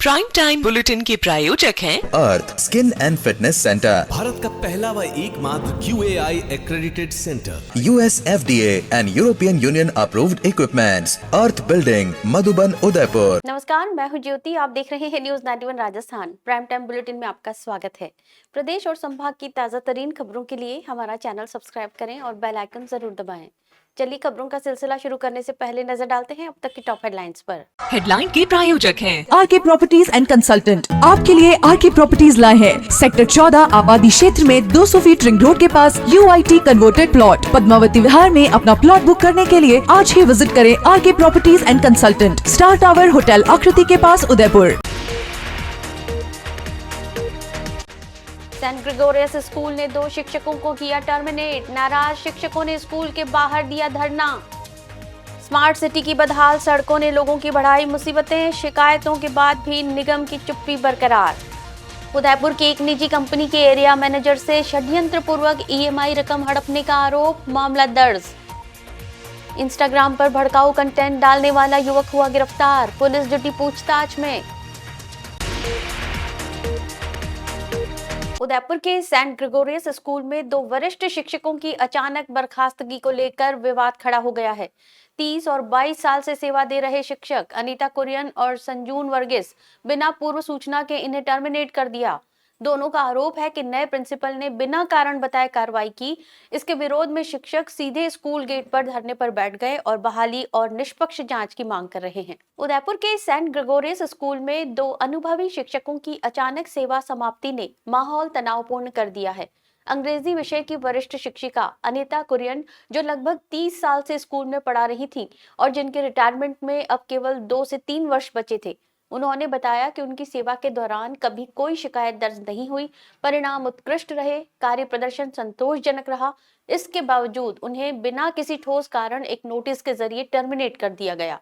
Prime time bulletin के प्रायोजक हैं Earth skin and fitness centre, Bharat का पहला व एकमात्र QAI accredited centre, US FDA एंड European Union approved equipments, Earth building, Madhuban, Udaipur. नमस्कार, मैं हूं ज्योति। आप देख रहे हैं news 91 Rajasthan. Prime time bulletin में आपका स्वागत है। प्रदेश और संभाग की ताजा तरीन खबरों के लिए हमारा चैनल सब्सक्राइब करें और बेल आइकन जरूर दबाएं। चलिए खबरों का सिलसिला शुरू करने से पहले नजर डालते हैं अब तक की टॉप हेडलाइंस पर। हेडलाइन के प्रायोजक हैं आरके प्रॉपर्टीज एंड कंसल्टेंट आपके लिए आरके प्रॉपर्टीज लाए हैं सेक्टर 14 आबादी क्षेत्र में 200 फीट रिंग रोड के पास UIT converted plot Padmavati Vihar में अपना प्लॉट बुक करने के लिए आज ही विजिट करें R K properties and consultant, star tower hotel Aakriti के पास, उदयपुर। सेंट ग्रेगोरियस स्कूल ने 2 शिक्षकों को किया टर्मिनेट। नाराज शिक्षकों ने स्कूल के बाहर दिया धरना। स्मार्ट सिटी की बदहाल सड़कों ने लोगों की बढ़ाई मुसीबतें। शिकायतों के बाद भी निगम की चुप्पी बरकरार। उदयपुर की एक निजी कंपनी के एरिया मैनेजर से षड्यंत्र पूर्वक EMI रकम हड़पने का आरोप, मामला दर्ज। इंस्टाग्राम पर भड़काऊ कंटेंट डालने वाला युवक हुआ गिरफ्तार, पुलिस जुटी पूछताछ में। उदयपुर के सेंट ग्रेगोरियस स्कूल में 2 वरिष्ठ शिक्षकों की अचानक बर्खास्तगी को लेकर विवाद खड़ा हो गया है। 30 और 22 साल से सेवा दे रहे शिक्षक अनीता कुरियन और संजून वर्गीस बिना पूर्व सूचना के इन्हें टर्मिनेट कर दिया। दोनों का आरोप है कि नए प्रिंसिपल ने बिना कारण बताए कार्रवाई की। इसके विरोध में शिक्षक सीधे स्कूल गेट पर धरने पर बैठ गए और बहाली और निष्पक्ष जांच की मांग कर रहे हैं। उदयपुर के सेंट ग्रेगोरियस स्कूल में 2 अनुभवी शिक्षकों की अचानक सेवा समाप्ति ने माहौल तनावपूर्ण कर दिया है। अंग्रेजी विषय की वरिष्ठ शिक्षिका अनीता कुरियन, जो लगभग 30 साल से स्कूल में पढ़ा रही थी और जिनके रिटायरमेंट में अब केवल 2 से 3 वर्ष बचे थे, उन्होंने बताया कि उनकी सेवा के दौरान कभी कोई शिकायत दर्ज नहीं हुई। परिणाम उत्कृष्ट रहे, कार्य प्रदर्शन संतोषजनक रहा। इसके बावजूद उन्हें बिना किसी ठोस कारण एक नोटिस के जरिए टर्मिनेट कर दिया गया।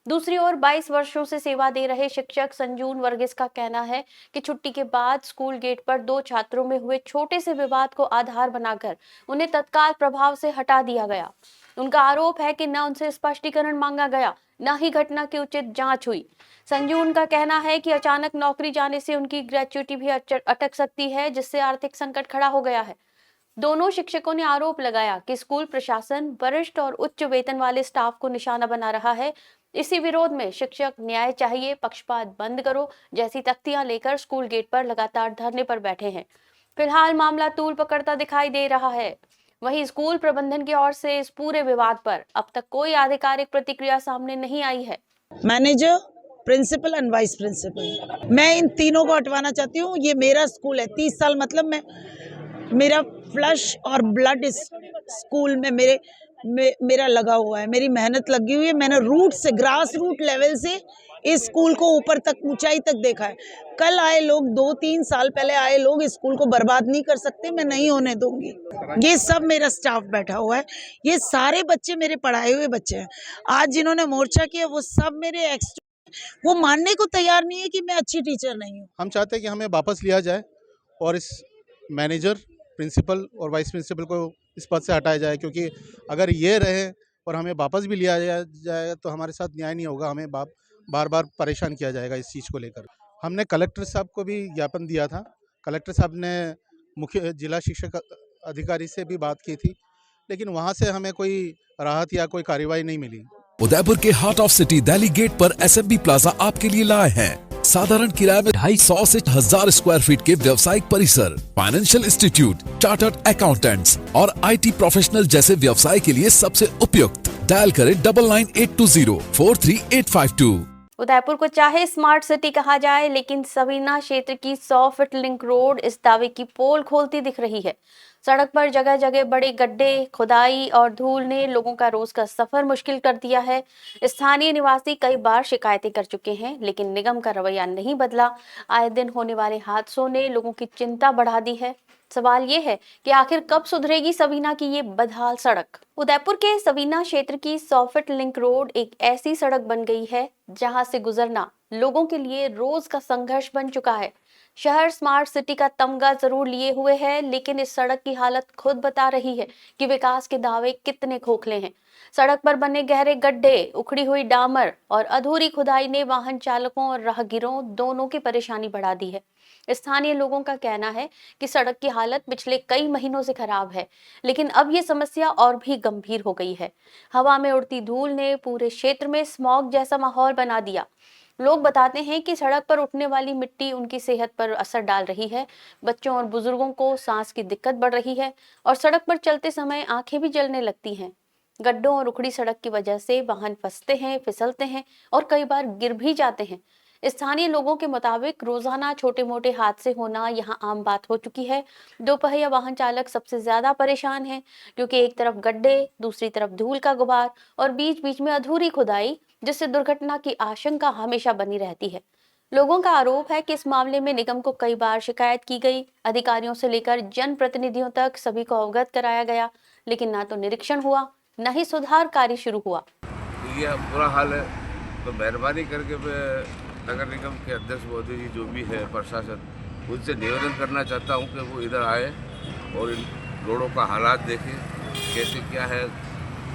दूसरी ओर 22 वर्षों से सेवा दे रहे शिक्षक संजून वर्गीस का कहना है कि छुट्टी के बाद स्कूल गेट पर 2 छात्रों में हुए छोटे से विवाद को आधार बनाकर उन्हें तत्काल प्रभाव से हटा दिया गया। उनका आरोप है कि न उनसे स्पष्टीकरण मांगा गया, न ही घटना की उचित जांच हुई। संजून का कहना है कि अचानक नौकरी जाने से उनकी ग्रेच्युटी भी अटक सकती है, जिससे आर्थिक संकट खड़ा हो गया है। दोनों शिक्षकों ने आरोप लगाया कि स्कूल प्रशासन वरिष्ठ और उच्च वेतन वाले स्टाफ को निशाना बना रहा है। इसी विरोध में शिक्षक न्याय चाहिए, पक्षपात बंद करो जैसी तख्तियां लेकर स्कूल गेट पर लगातार धरने पर बैठे हैं। फिलहाल मामला तूल पकड़ता दिखाई दे रहा है। वहीं स्कूल प्रबंधन की ओर से इस पूरे विवाद पर अब तक कोई आधिकारिक प्रतिक्रिया सामने नहीं आई है। Manager, principal and vice principal, मैं इन तीनों को हटवाना चाहती हूँ। ये मेरा स्कूल है, 30 साल मतलब मेरा फ्लश और ब्लड इस स्कूल में मेरा लगा हुआ है, मेरी मेहनत लगी हुई है। मैंने रूट से, ग्रास रूट लेवल से इस स्कूल को ऊपर तक, ऊंचाई तक देखा है। कल आए लोग, 2-3 साल पहले आए लोग इस स्कूल को बर्बाद नहीं कर सकते, मैं नहीं होने दूंगी। ये सब मेरा स्टाफ बैठा हुआ है, ये सारे बच्चे मेरे पढ़ाए हुए बच्चे हैं। आज जिन्होंने मोर्चा किया वो सब मेरे एक्स, वो मानने को तैयार नहीं है कि मैं अच्छी टीचर नहीं हूँ। हम चाहते हैं कि हमें वापस लिया जाए और इस मैनेजर, प्रिंसिपल और वाइस प्रिंसिपल को इस पद से हटाया जाए, क्योंकि अगर ये रहे और हमें वापस भी लिया जाए तो हमारे साथ न्याय नहीं होगा। हमें बार बार परेशान किया जाएगा इस चीज़ को लेकर। हमने कलेक्टर साहब को भी ज्ञापन दिया था। कलेक्टर साहब ने मुख्य जिला शिक्षक अधिकारी से भी बात की थी, लेकिन वहाँ से हमें कोई राहत या कोई कार्रवाई नहीं मिली। उदयपुर के heart of city Delhi gate पर SMB प्लाजा आपके लिए लाए हैं। साधारण किराए में 250 से 1000 स्क्वायर फीट के व्यवसायिक परिसर, फाइनेंशियल इंस्टीट्यूट, चार्टर्ड अकाउंटेंट्स और IT प्रोफेशनल जैसे व्यवसाय के लिए सबसे उपयुक्त। डायल करें 9982043852। उदयपुर को चाहे स्मार्ट सिटी कहा जाए, लेकिन सवीना क्षेत्र की 100 फीट लिंक रोड इस दावे की पोल खोलती दिख रही है। सड़क पर जगह जगह बड़े गड्ढे, खुदाई और धूल ने लोगों का रोज का सफर मुश्किल कर दिया है। स्थानीय निवासी कई बार शिकायतें कर चुके हैं, लेकिन निगम का रवैया नहीं बदला। आए दिन होने वाले हादसों ने लोगों की चिंता बढ़ा दी है। सवाल ये है कि आखिर कब सुधरेगी सवीना की ये बदहाल सड़क। उदयपुर के सवीना क्षेत्र की 100 फीट लिंक रोड एक ऐसी सड़क बन गई है जहां से गुजरना लोगों के लिए रोज का संघर्ष बन चुका है। शहर स्मार्ट सिटी का तमगा जरूर लिए हुए है, लेकिन इस सड़क की हालत खुद बता रही है कि विकास के दावे कितने खोखले हैं। सड़क पर बने गहरे गड्ढे, उखड़ी हुई डामर और अधूरी खुदाई ने वाहन चालकों और राहगीरों दोनों की परेशानी बढ़ा दी है। स्थानीय लोगों का कहना है कि सड़क की हालत पिछले कई महीनों से खराब है, लेकिन अब ये समस्या और भी गंभीर हो गई है। हवा में उड़ती धूल ने पूरे क्षेत्र में स्मॉग जैसा माहौल बना दिया। लोग बताते हैं कि सड़क पर उठने वाली मिट्टी उनकी सेहत पर असर डाल रही है। बच्चों और बुजुर्गों को सांस की दिक्कत बढ़ रही है और सड़क पर चलते समय आंखें भी जलने लगती हैं। गड्ढों और उखड़ी सड़क की वजह से वाहन फंसते हैं, फिसलते हैं और कई बार गिर भी जाते हैं। स्थानीय लोगों के मुताबिक रोजाना छोटे मोटे हादसे होना यहां आम बात हो चुकी है। दोपहिया वाहन चालक सबसे ज्यादा परेशान हैं, क्योंकि एक तरफ गड्ढे, दूसरी तरफ धूल का गुबार और बीच बीच में अधूरी खुदाई, जिससे दुर्घटना की आशंका हमेशा बनी रहती है। लोगों का आरोप है कि इस मामले में निगम को कई बार शिकायत की गई। अधिकारियों से लेकर जनप्रतिनिधियों तक सभी को अवगत कराया गया, लेकिन ना तो निरीक्षण हुआ, न ही सुधार कार्य शुरू हुआ। ये बुरा हाल है, तो मेहरबानी करके मैं नगर निगम के अध्यक्ष महोदय जी जो भी है प्रशासन, उनसे निवेदन करना चाहता हूँ कि वो इधर आए और इन रोडों का हालात देखें कैसे क्या है।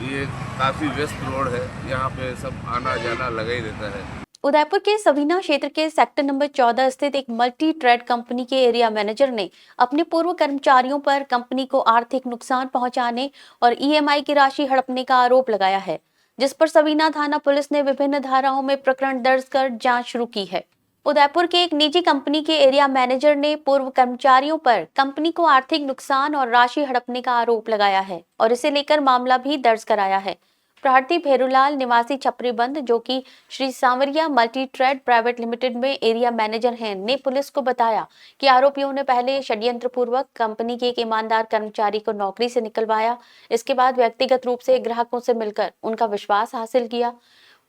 ये काफ़ी व्यस्त रोड है, यहाँ पे सब आना जाना लगा ही रहता है। उदयपुर के सवीना क्षेत्र के सेक्टर नंबर 14 स्थित एक मल्टी ट्रेड कंपनी के एरिया मैनेजर ने अपने पूर्व कर्मचारियों पर कंपनी को आर्थिक नुकसान पहुंचाने और ईएमआई की राशि हड़पने का आरोप लगाया है, जिस पर सवीना थाना पुलिस ने विभिन्न धाराओं में प्रकरण दर्ज कर जांच शुरू की है। उदयपुर के एक निजी कंपनी के एरिया मैनेजर ने पूर्व कर्मचारियों पर कंपनी को आर्थिक नुकसान और राशि हड़पने का आरोप लगाया है और इसे लेकर मामला भी दर्ज कराया है। प्रार्थी भेरूलाल निवासी छपरीबंद, जो कि श्री सांवरिया मल्टी ट्रेड प्राइवेट लिमिटेड में एरिया मैनेजर हैं, ने पुलिस को बताया कि आरोपियों ने पहले षड्यंत्र पूर्वक कंपनी के एक ईमानदार कर्मचारी को नौकरी से निकलवाया। इसके बाद व्यक्तिगत रूप से ग्राहकों से मिलकर उनका विश्वास हासिल किया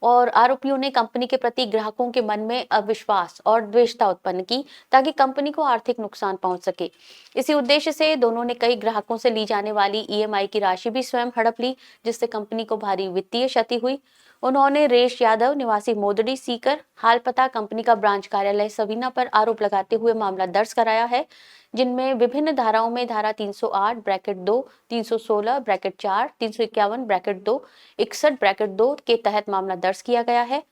और आरोपियों ने कंपनी के प्रति ग्राहकों के मन में अविश्वास और द्वेषता उत्पन्न की, ताकि कंपनी को आर्थिक नुकसान पहुंच सके। इसी उद्देश्य से दोनों ने कई ग्राहकों से ली जाने वाली ईएमआई की राशि भी स्वयं हड़प ली, जिससे कंपनी को भारी वित्तीय क्षति हुई। उन्होंने रेश यादव निवासी मोदड़ी सीकर हाल पता कंपनी का ब्रांच कार्यालय सवीना पर आरोप लगाते हुए मामला दर्ज कराया है, जिनमें विभिन्न धाराओं में धारा 308(2), 316(4), 351(2), 61(2) के तहत मामला दर्ज किया गया है।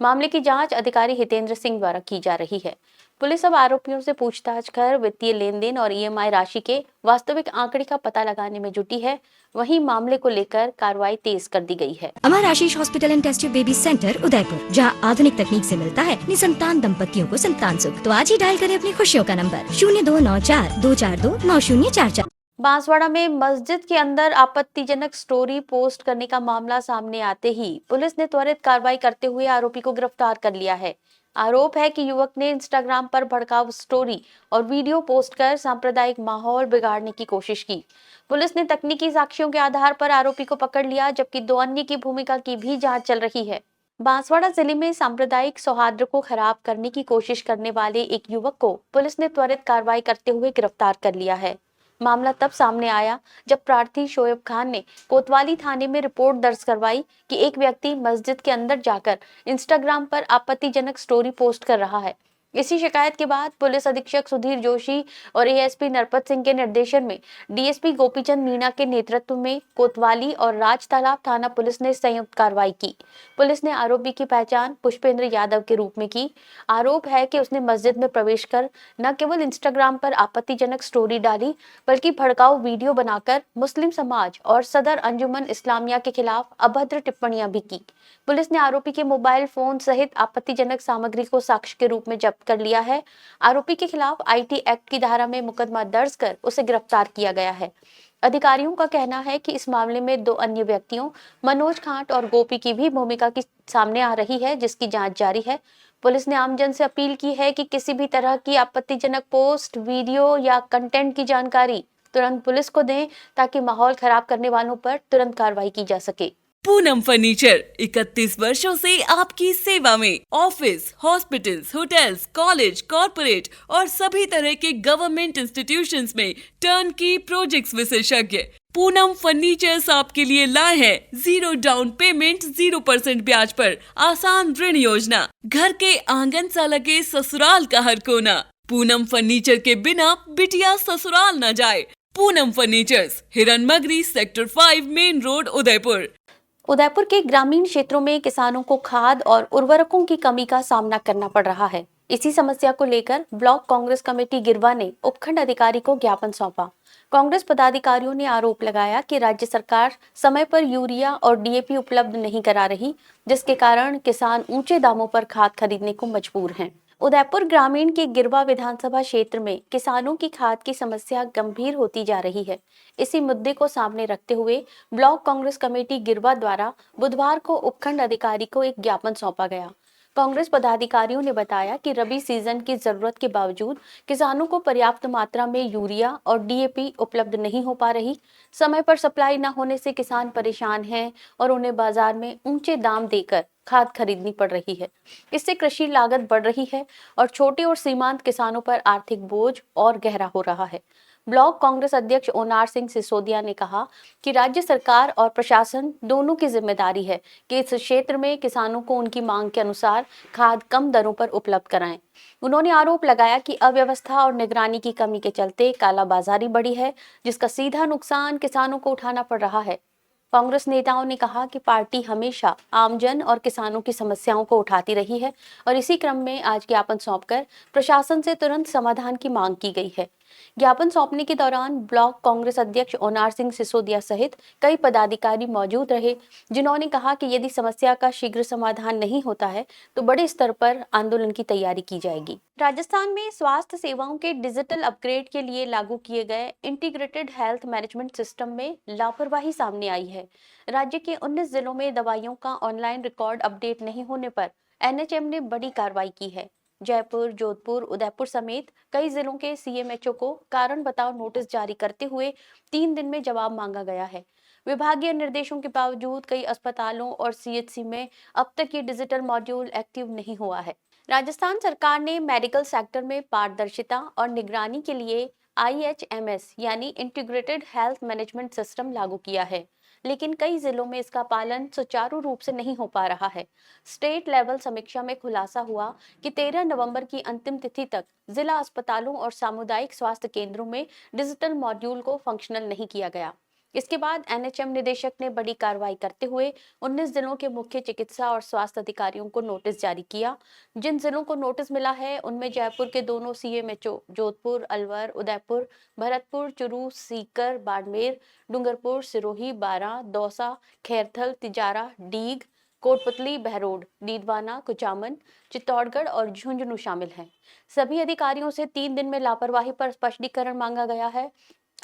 मामले की जांच अधिकारी हितेंद्र सिंह द्वारा की जा रही है। पुलिस अब आरोपियों से पूछताछ कर वित्तीय लेन देन और ईएमआई राशि के वास्तविक आंकड़े का पता लगाने में जुटी है। वहीं मामले को लेकर कार्रवाई तेज कर दी गई है। Amar Ashish hospital and test tube baby centre Udaipur, जहां आधुनिक तकनीक से मिलता है निसंतान दंपतियों को संतान सुख। तो आज ही डायल करें अपनी खुशियों का नंबर 0294-242-9044। बांसवाड़ा में मस्जिद के अंदर आपत्तिजनक स्टोरी पोस्ट करने का मामला सामने आते ही पुलिस ने त्वरित कार्रवाई करते हुए आरोपी को गिरफ्तार कर लिया है। आरोप है कि युवक ने इंस्टाग्राम पर भड़काऊ स्टोरी और वीडियो पोस्ट कर सांप्रदायिक माहौल बिगाड़ने की कोशिश की। पुलिस ने तकनीकी साक्ष्यों के आधार पर आरोपी को पकड़ लिया, जबकि 2 अन्य की भूमिका की भी जांच चल रही है। बांसवाड़ा जिले में सांप्रदायिक सौहार्द को खराब करने की कोशिश करने वाले एक युवक को पुलिस ने त्वरित कार्रवाई करते हुए गिरफ्तार कर लिया है। मामला तब सामने आया जब प्रार्थी शोएब खान ने कोतवाली थाने में रिपोर्ट दर्ज करवाई कि एक व्यक्ति मस्जिद के अंदर जाकर इंस्टाग्राम पर आपत्तिजनक स्टोरी पोस्ट कर रहा है। इसी शिकायत के बाद पुलिस अधीक्षक सुधीर जोशी और एएसपी नरपत सिंह के निर्देशन में डीएसपी गोपीचंद मीणा के नेतृत्व में कोतवाली और राजतालाब थाना पुलिस ने संयुक्त कार्रवाई की। पुलिस ने आरोपी की पहचान पुष्पेंद्र यादव के रूप में की। आरोप है कि उसने मस्जिद में प्रवेश कर न केवल इंस्टाग्राम पर आपत्तिजनक स्टोरी डाली, बल्कि भड़काऊ वीडियो बनाकर मुस्लिम समाज और सदर अंजुमन इस्लामिया के खिलाफ अभद्र टिप्पणियां भी की। पुलिस ने आरोपी के मोबाइल फोन सहित आपत्तिजनक सामग्री को साक्ष्य के रूप में जब्त कर लिया है। आरोपी के खिलाफ आईटी एक्ट की धारा में मुकदमा दर्ज कर उसे गिरफ्तार किया गया है। अधिकारियों का कहना है कि इस मामले में 2 अन्य व्यक्तियों मनोज खांट और गोपी की भी भूमिका की सामने आ रही है, जिसकी जांच जारी है। पुलिस ने आमजन से अपील की है कि किसी भी तरह की आपत्तिजनक पोस्ट, वीडियो या कंटेंट की जानकारी तुरंत पुलिस को दें, ताकि माहौल खराब करने वालों पर तुरंत कार्रवाई की जा सके। पूनम फर्नीचर 31 वर्षों से आपकी सेवा में। Office, hospitals, hotels, college, corporate और सभी तरह के गवर्नमेंट इंस्टीट्यूशंस में टर्नकी प्रोजेक्ट्स विशेषज्ञ। पूनम फर्नीचर्स आपके लिए लाए हैं 0 डाउन पेमेंट 0% ब्याज पर आसान ऋण योजना। घर के आंगन सा लगे ससुराल का हर कोना। पूनम फर्नीचर के बिना बिटिया ससुराल न जाए। पूनम फर्नीचर्स, हिरन मगरी, sector 5, main road, Udaipur. Udaipur के ग्रामीण क्षेत्रों में किसानों को खाद और उर्वरकों की कमी का सामना करना पड़ रहा है। इसी समस्या को लेकर ब्लॉक कांग्रेस कमेटी गिरवा ने उपखंड अधिकारी को ज्ञापन सौंपा। कांग्रेस पदाधिकारियों ने आरोप लगाया कि राज्य सरकार समय पर यूरिया और डीएपी उपलब्ध नहीं करा रही, जिसके कारण किसान ऊंचे दामों पर खाद खरीदने को मजबूर हैं। उदयपुर ग्रामीण के गिरवा विधानसभा क्षेत्र में किसानों की खाद की समस्या गंभीर होती जा रही है। इसी मुद्दे को सामने रखते हुए ब्लॉक कांग्रेस कमेटी गिरवा द्वारा बुधवार को उपखंड अधिकारी को एक ज्ञापन सौंपा गया। कांग्रेस पदाधिकारियों ने बताया कि रबी सीजन की जरूरत के बावजूद किसानों को पर्याप्त मात्रा में यूरिया और डीएपी उपलब्ध नहीं हो पा रही। समय पर सप्लाई न होने से किसान परेशान हैं और उन्हें बाजार में ऊंचे दाम देकर खाद खरीदनी पड़ रही है। इससे कृषि लागत बढ़ रही है और छोटे और सीमांत किसानों पर आर्थिक बोझ और गहरा हो रहा है। ब्लॉक कांग्रेस अध्यक्ष ओनार सिंह सिसोदिया ने कहा कि राज्य सरकार और प्रशासन दोनों की जिम्मेदारी है कि इस क्षेत्र में किसानों को उनकी मांग के अनुसार खाद कम दरों पर उपलब्ध कराएं। उन्होंने आरोप लगाया कि अव्यवस्था और निगरानी की कमी के चलते कालाबाजारी बढ़ी है, जिसका सीधा नुकसान किसानों को उठाना पड़ रहा है। कांग्रेस नेताओं ने कहा कि पार्टी हमेशा आमजन और किसानों की समस्याओं को उठाती रही है और इसी क्रम में आज ज्ञापन सौंपकर प्रशासन से तुरंत समाधान की मांग की गई है। ज्ञापन सौंपने के दौरान ब्लॉक कांग्रेस अध्यक्ष ओनार सिंह सिसोदिया सहित कई पदाधिकारी मौजूद रहे, जिन्होंने कहा कि यदि समस्या का शीघ्र समाधान नहीं होता है तो बड़े स्तर पर आंदोलन की तैयारी की जाएगी। राजस्थान में स्वास्थ्य सेवाओं के डिजिटल अपग्रेड के लिए लागू किए गए इंटीग्रेटेड हेल्थ मैनेजमेंट सिस्टम में लापरवाही सामने आई है। राज्य के 19 जिलों में दवाइयों का ऑनलाइन रिकॉर्ड अपडेट नहीं होने पर एनएचएम ने बड़ी कार्रवाई की है। जयपुर, जोधपुर, उदयपुर समेत कई जिलों के सीएमएचओ को कारण बताओ नोटिस जारी करते हुए 3 दिन में जवाब मांगा गया है। विभागीय निर्देशों के बावजूद कई अस्पतालों और सीएचसी में अब तक ये डिजिटल मॉड्यूल एक्टिव नहीं हुआ है। राजस्थान सरकार ने मेडिकल सेक्टर में पारदर्शिता और निगरानी के लिए IHMS यानी इंटीग्रेटेड हेल्थ मैनेजमेंट सिस्टम लागू किया है, लेकिन कई जिलों में इसका पालन सुचारू रूप से नहीं हो पा रहा है। स्टेट लेवल समीक्षा में खुलासा हुआ कि 13 नवंबर की अंतिम तिथि तक जिला अस्पतालों और सामुदायिक स्वास्थ्य केंद्रों में डिजिटल मॉड्यूल को फंक्शनल नहीं किया गया। इसके बाद एनएचएम निदेशक ने बड़ी कार्रवाई करते हुए 19 जिलों के मुख्य चिकित्सा और स्वास्थ्य अधिकारियों को नोटिस जारी किया। जिन जिलों को नोटिस मिला है उनमें जयपुर के दोनों सीएमएचओ, जोधपुर, अलवर, उदयपुर, भरतपुर, चुरू, सीकर, बाड़मेर, डूंगरपुर, सिरोही, बारां, दौसा, खैरथल, तिजारा, डीग, कोटपुतली, बहरोड, डीडवाना, कुचामन, चित्तौड़गढ़ और झुंझुनू शामिल हैं। सभी अधिकारियों से 3 दिन में लापरवाही पर स्पष्टीकरण मांगा गया है।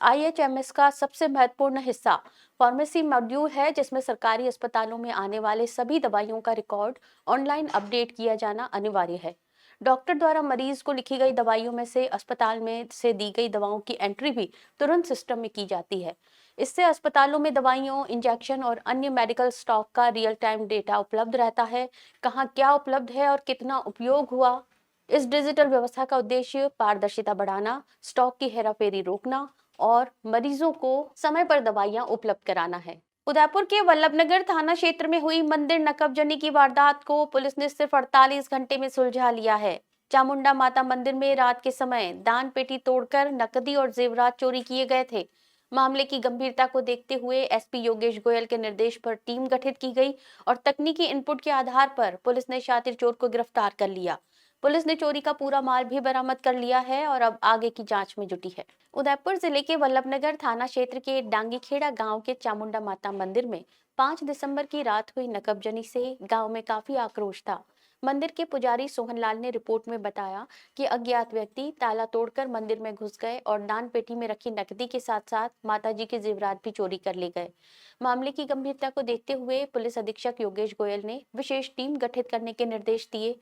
IHMS का सबसे महत्वपूर्ण हिस्सा फार्मेसी मॉड्यूल है, जिसमें सरकारी अस्पतालों में आने वाले सभी दवाइयों का रिकॉर्ड ऑनलाइन अपडेट किया जाना अनिवार्य है। डॉक्टर द्वारा मरीज को लिखी गई दवाइयों में से अस्पताल में से दी गई दवाओं की एंट्री भी तुरंत सिस्टम में की जाती है। इससे अस्पतालों में दवाइयों, इंजेक्शन और अन्य मेडिकल स्टॉक का रियल टाइम डेटा उपलब्ध रहता है। कहाँ क्या उपलब्ध है और कितना उपयोग हुआ। इस डिजिटल व्यवस्था का उद्देश्य पारदर्शिता बढ़ाना, स्टॉक की हेराफेरी रोकना और मरीजों को समय पर दवाइयां उपलब्ध कराना है। उदयपुर के वल्लभनगर थाना क्षेत्र में हुई मंदिर नकबजनी की वारदात को पुलिस ने सिर्फ 48 घंटे में सुलझा लिया है। चामुंडा माता मंदिर में रात के समय दान पेटी तोड़कर नकदी और जेवरात चोरी किए गए थे। मामले की गंभीरता को देखते हुए एसपी योगेश गोयल के निर्देश पर टीम गठित की गई और तकनीकी इनपुट के आधार पर पुलिस ने शातिर चोर को गिरफ्तार कर लिया। पुलिस ने चोरी का पूरा माल भी बरामद कर लिया है और अब आगे की जांच में जुटी है। उदयपुर जिले के वल्लभनगर थाना क्षेत्र के डांगीखेड़ा गांव के चामुंडा माता मंदिर में 5 दिसंबर की रात हुई नकबजनी से गांव में काफी आक्रोश था। मंदिर के पुजारी सोहनलाल ने रिपोर्ट में बताया कि अज्ञात व्यक्ति ताला तोड़कर मंदिर में घुस गए और दान पेटी में रखी नकदी के साथ साथ माताजी के जेवरात भी चोरी कर ले गए। मामले की गंभीरता को देखते हुए पुलिस अधीक्षक योगेश गोयल ने विशेष टीम गठित करने के निर्देश दिए।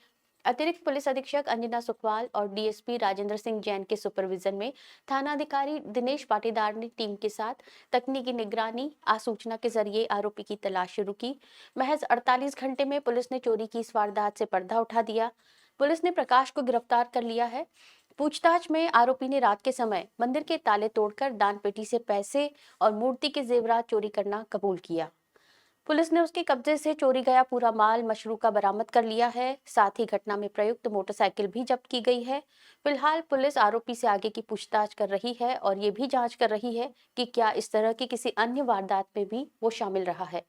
अतिरिक्त पुलिस अधीक्षक अंजना सुखवाल और डीएसपी राजेंद्र सिंह जैन के सुपरविजन में थानाधिकारी दिनेश पाटीदार ने टीम के साथ तकनीकी निगरानी, आसूचना के जरिए आरोपी की तलाश शुरू की। महज 48 घंटे में पुलिस ने चोरी की इस वारदात से पर्दा उठा दिया। पुलिस ने प्रकाश को गिरफ्तार कर लिया है। पूछताछ में आरोपी ने रात के समय मंदिर के ताले तोड़कर दान पेटी से पैसे और मूर्ति के जेवरात चोरी करना कबूल किया। पुलिस ने उसके कब्जे से चोरी गया पूरा माल मशरूका बरामद कर लिया है। साथ ही घटना में प्रयुक्त मोटरसाइकिल भी जब्त की गई है। फिलहाल पुलिस आरोपी से आगे की पूछताछ कर रही है और ये भी जांच कर रही है कि क्या इस तरह की किसी अन्य वारदात में भी वो शामिल रहा है।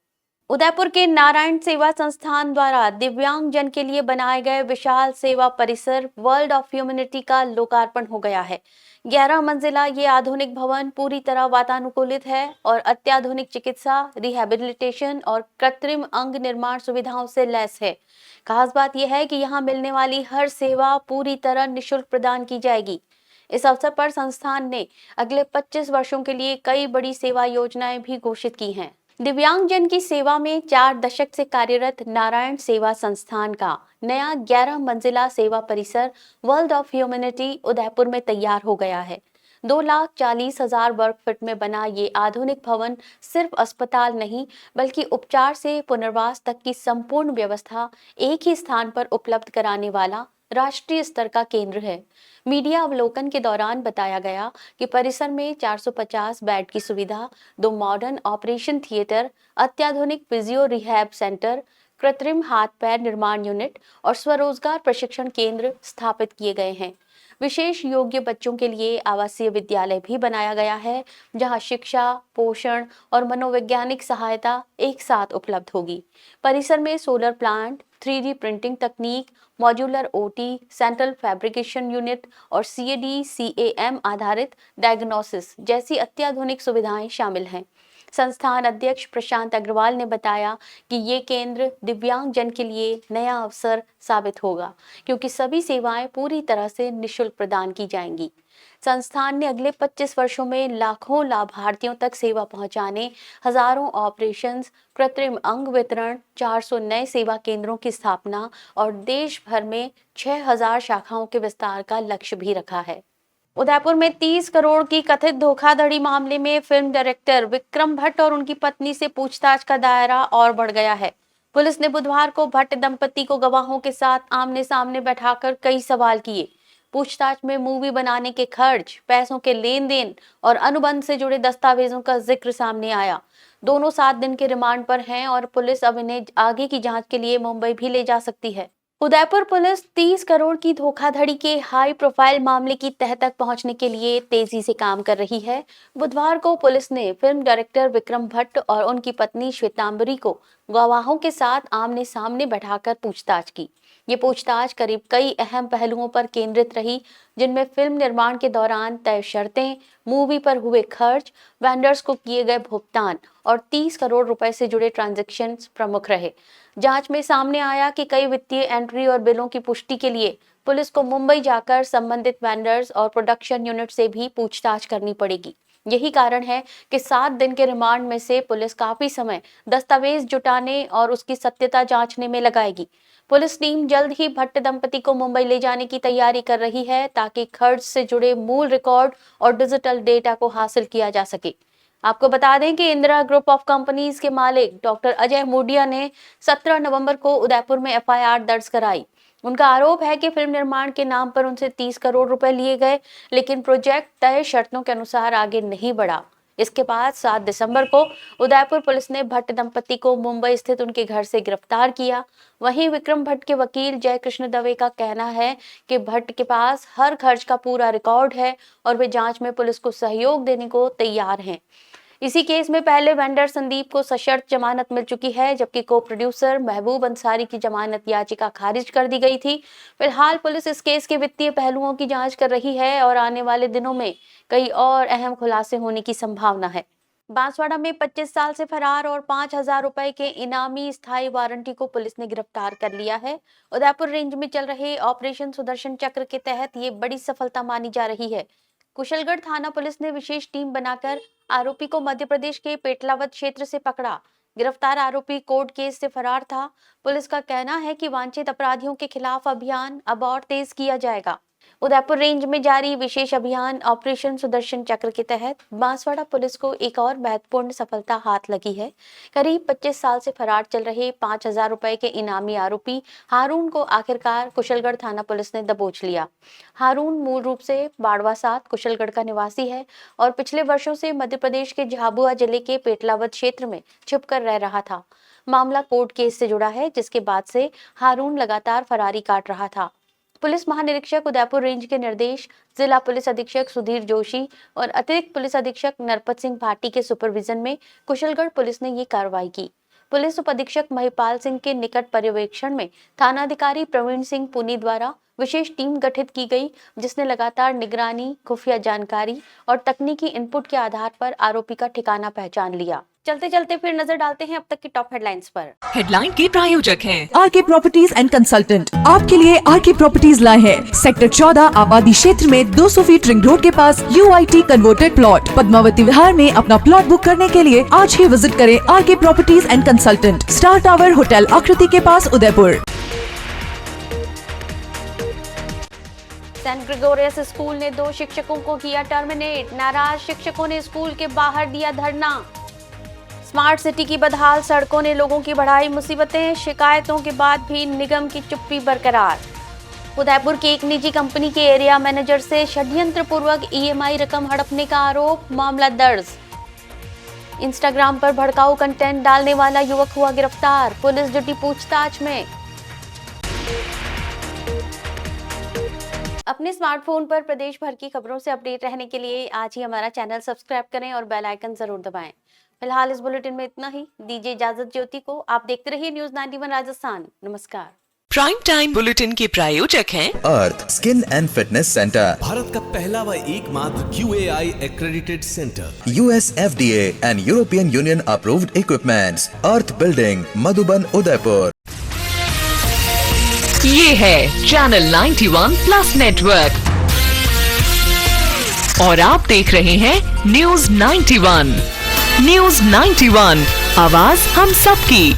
उदयपुर के नारायण सेवा संस्थान द्वारा दिव्यांग जन के लिए बनाए गए विशाल सेवा परिसर वर्ल्ड ऑफ ह्यूमैनिटी का लोकार्पण हो गया है। 11 मंजिला ये आधुनिक भवन पूरी तरह वातानुकूलित है और अत्याधुनिक चिकित्सा, रिहैबिलिटेशन और कृत्रिम अंग निर्माण सुविधाओं से लैस है। खास बात यह है कि यहाँ मिलने वाली हर सेवा पूरी तरह निःशुल्क प्रदान की जाएगी। इस अवसर पर संस्थान ने अगले 25 वर्षों के लिए कई बड़ी सेवा योजनाएं भी घोषित की हैं। दिव्यांगजन की सेवा में 4 दशक से कार्यरत नारायण सेवा संस्थान का नया 11 मंजिला सेवा परिसर वर्ल्ड ऑफ ह्यूमैनिटी उदयपुर में तैयार हो गया है। 2,40,000 वर्ग फीट में बना ये आधुनिक भवन सिर्फ अस्पताल नहीं बल्कि उपचार से पुनर्वास तक की संपूर्ण व्यवस्था एक ही स्थान पर उपलब्ध कराने वाला राष्ट्रीय स्तर का केंद्र है। मीडिया अवलोकन के दौरान बताया गया कि परिसर में 450 बेड की सुविधा, 2 मॉडर्न ऑपरेशन थिएटर, अत्याधुनिक फिजियो रिहैब सेंटर, कृत्रिम हाथ पैर निर्माण यूनिट और स्वरोजगार प्रशिक्षण केंद्र स्थापित किए गए हैं। विशेष योग्य बच्चों के लिए आवासीय विद्यालय भी बनाया गया है, जहां शिक्षा, पोषण और मनोवैज्ञानिक सहायता एक साथ उपलब्ध होगी। परिसर में सोलर प्लांट, 3D प्रिंटिंग तकनीक, modular OT, central fabrication unit और CAD/CAM आधारित डायग्नोसिस जैसी अत्याधुनिक सुविधाएं शामिल हैं। संस्थान अध्यक्ष प्रशांत अग्रवाल ने बताया कि ये केंद्र दिव्यांग जन के लिए नया अवसर साबित होगा, क्योंकि सभी सेवाएं पूरी तरह से निःशुल्क प्रदान की जाएंगी। संस्थान ने अगले 25 वर्षों में लाखों लाभार्थियों तक सेवा पहुंचाने, हजारों ऑपरेशंस, कृत्रिम अंग वितरण, 400 नए सेवा केंद्रों की स्थापना और देश भर में 6,000 शाखाओं के विस्तार का लक्ष्य भी रखा है। उदयपुर में 30 करोड़ की कथित धोखाधड़ी मामले में फिल्म डायरेक्टर विक्रम भट्ट और उनकी पत्नी से पूछताछ का दायरा और बढ़ गया है। पुलिस ने बुधवार को भट्ट दंपति को गवाहों के साथ आमने सामने बैठाकर कई सवाल किए। पूछताछ में मूवी बनाने के खर्च, पैसों के लेन देन और अनुबंध से जुड़े दस्तावेजों का जिक्र सामने आया। दोनों 7 दिन के रिमांड पर हैं और पुलिस अब इन्हें आगे की जांच के लिए मुंबई भी ले जा सकती है। उदयपुर पुलिस 30 करोड़ की धोखाधड़ी के हाई प्रोफाइल मामले की तह तक पहुंचने के लिए तेजी से काम कर रही है। बुधवार को पुलिस ने फिल्म डायरेक्टर विक्रम भट्ट और उनकी पत्नी श्वेतांबरी को गवाहों के साथ आमने सामने बैठाकर पूछताछ की। ये पूछताछ करीब कई अहम पहलुओं पर केंद्रित रही, जिनमें फिल्म निर्माण के दौरान तय शर्तें, मूवी पर हुए खर्च, वेंडर्स को किए गए भुगतान और 30 करोड़ रुपए से जुड़े ट्रांजैक्शंस प्रमुख रहे। जांच में सामने आया कि कई वित्तीय एंट्री और बिलों की पुष्टि के लिए पुलिस को मुंबई जाकर संबंधित वेंडर्स और प्रोडक्शन यूनिट से भी पूछताछ करनी पड़ेगी। यही कारण है कि 7 दिन के रिमांड में से पुलिस काफी समय दस्तावेज जुटाने और उसकी सत्यता जांचने में लगाएगी। पुलिस टीम जल्द ही भट्ट दंपति को मुंबई ले जाने की तैयारी कर रही है, ताकि खर्च से जुड़े मूल रिकॉर्ड और डिजिटल डेटा को हासिल किया जा सके। आपको बता दें कि इंदिरा ग्रुप ऑफ कंपनीज के मालिक डॉक्टर अजय मोडिया ने 17 नवंबर को उदयपुर में FIR दर्ज कराई। उनका आरोप है कि फिल्म निर्माण के नाम पर उनसे 30 करोड़ रुपए लिए गए, लेकिन प्रोजेक्ट तय शर्तों के अनुसार आगे नहीं बढ़ा। इसके बाद 7 दिसंबर को उदयपुर पुलिस ने भट्ट दंपति को मुंबई स्थित उनके घर से गिरफ्तार किया। वहीं विक्रम भट्ट के वकील जय कृष्ण दवे का कहना है कि भट्ट के पास हर खर्च का पूरा रिकॉर्ड है और वे जांच में पुलिस को सहयोग देने को तैयार हैं। इसी केस में पहले वेंडर संदीप को सशर्त जमानत मिल चुकी है, जबकि को प्रोड्यूसर महबूब अंसारी की जमानत याचिका खारिज कर दी गई थी। फिलहाल पुलिस इस केस के वित्तीय पहलुओं की जांच कर रही है और आने वाले दिनों में कई और अहम खुलासे होने की संभावना है। बांसवाड़ा में 25 साल से फरार और 5,000 रुपए के इनामी स्थायी वारंटी को पुलिस ने गिरफ्तार कर लिया है। उदयपुर रेंज में चल रहे ऑपरेशन सुदर्शन चक्र के तहत ये बड़ी सफलता मानी जा रही है। कुशलगढ़ थाना पुलिस ने विशेष टीम बनाकर आरोपी को मध्य प्रदेश के पेटलावद क्षेत्र से पकड़ा। गिरफ्तार आरोपी कोर्ट केस से फरार था। पुलिस का कहना है कि वांछित अपराधियों के खिलाफ अभियान अब और तेज किया जाएगा। उदयपुर रेंज में जारी विशेष अभियान ऑपरेशन सुदर्शन चक्र के तहत बांसवाड़ा पुलिस को एक और महत्वपूर्ण सफलता हाथ लगी है। करीब 25 साल से फरार चल रहे 5,000 रुपए के इनामी आरोपी हारून को आखिरकार कुशलगढ़ थाना पुलिस ने दबोच लिया। हारून मूल रूप से बाड़वा सात कुशलगढ़ का निवासी है और पिछले वर्षों से मध्य प्रदेश के झाबुआ जिले के पेटलावद क्षेत्र में छिपकर रह रहा था। मामला कोर्ट केस से जुड़ा है, जिसके बाद से हारून लगातार फरारी काट रहा था। पुलिस महानिरीक्षक उदयपुर रेंज के निर्देश, जिला पुलिस अधीक्षक सुधीर जोशी और अतिरिक्त पुलिस अधीक्षक नरपत सिंह भाटी के सुपरविजन में कुशलगढ़ पुलिस ने ये कार्रवाई की। पुलिस उप अधीक्षक महिपाल सिंह के निकट पर्यवेक्षण में थानाधिकारी प्रवीण सिंह पुनी द्वारा विशेष टीम गठित की गई, जिसने लगातार निगरानी, खुफिया जानकारी और तकनीकी इनपुट के आधार पर आरोपी का ठिकाना पहचान लिया। चलते चलते फिर नजर डालते हैं अब तक की टॉप हेडलाइंस पर। हेडलाइन के प्रायोजक हैं आरके प्रॉपर्टीज एंड कंसल्टेंट। आपके लिए आरके प्रॉपर्टीज लाए हैं सेक्टर 14 आबादी क्षेत्र में 200 फीट रिंग रोड के पास UIT converted plot. Padmavati Vihar में अपना प्लॉट बुक करने के लिए आज ही विजिट करें R K properties and consultant, star tower hotel Aakriti के पास, उदयपुर। सेंट ग्रेगोरियस स्कूल ने 2 शिक्षकों को किया टर्मिनेट। नाराज शिक्षकों ने स्कूल के बाहर दिया धरना। स्मार्ट सिटी की बदहाल सड़कों ने लोगों की बढ़ाई मुसीबतें। शिकायतों के बाद भी निगम की चुप्पी बरकरार। उदयपुर की एक निजी कंपनी के एरिया मैनेजर से षड्यंत्र पूर्वक EMI रकम हड़पने का आरोप, मामला दर्ज। इंस्टाग्राम पर भड़काऊ कंटेंट डालने वाला युवक हुआ गिरफ्तार। पुलिस जुटी पूछताछ में। अपने स्मार्टफोन पर प्रदेश भर की खबरों से अपडेट रहने के लिए आज ही हमारा चैनल सब्सक्राइब करें और बेल आइकन जरूर दबाएं। फिलहाल इस बुलेटिन में इतना ही। दीजिए इजाजत ज्योति को। आप देखते रहिए न्यूज़ 91 राजस्थान। नमस्कार। प्राइम टाइम बुलेटिन के प्रायोजक हैं Earth skin and fitness centre, Bharat का पहला व एकमात्र QAI accredited centre, US FDA and European Union approved equipments, Earth building, Madhuban, Udaipur. ये है चैनल 91 प्लस नेटवर्क और आप देख रहे हैं न्यूज़ 91। न्यूज़ 91, आवाज हम सबकी।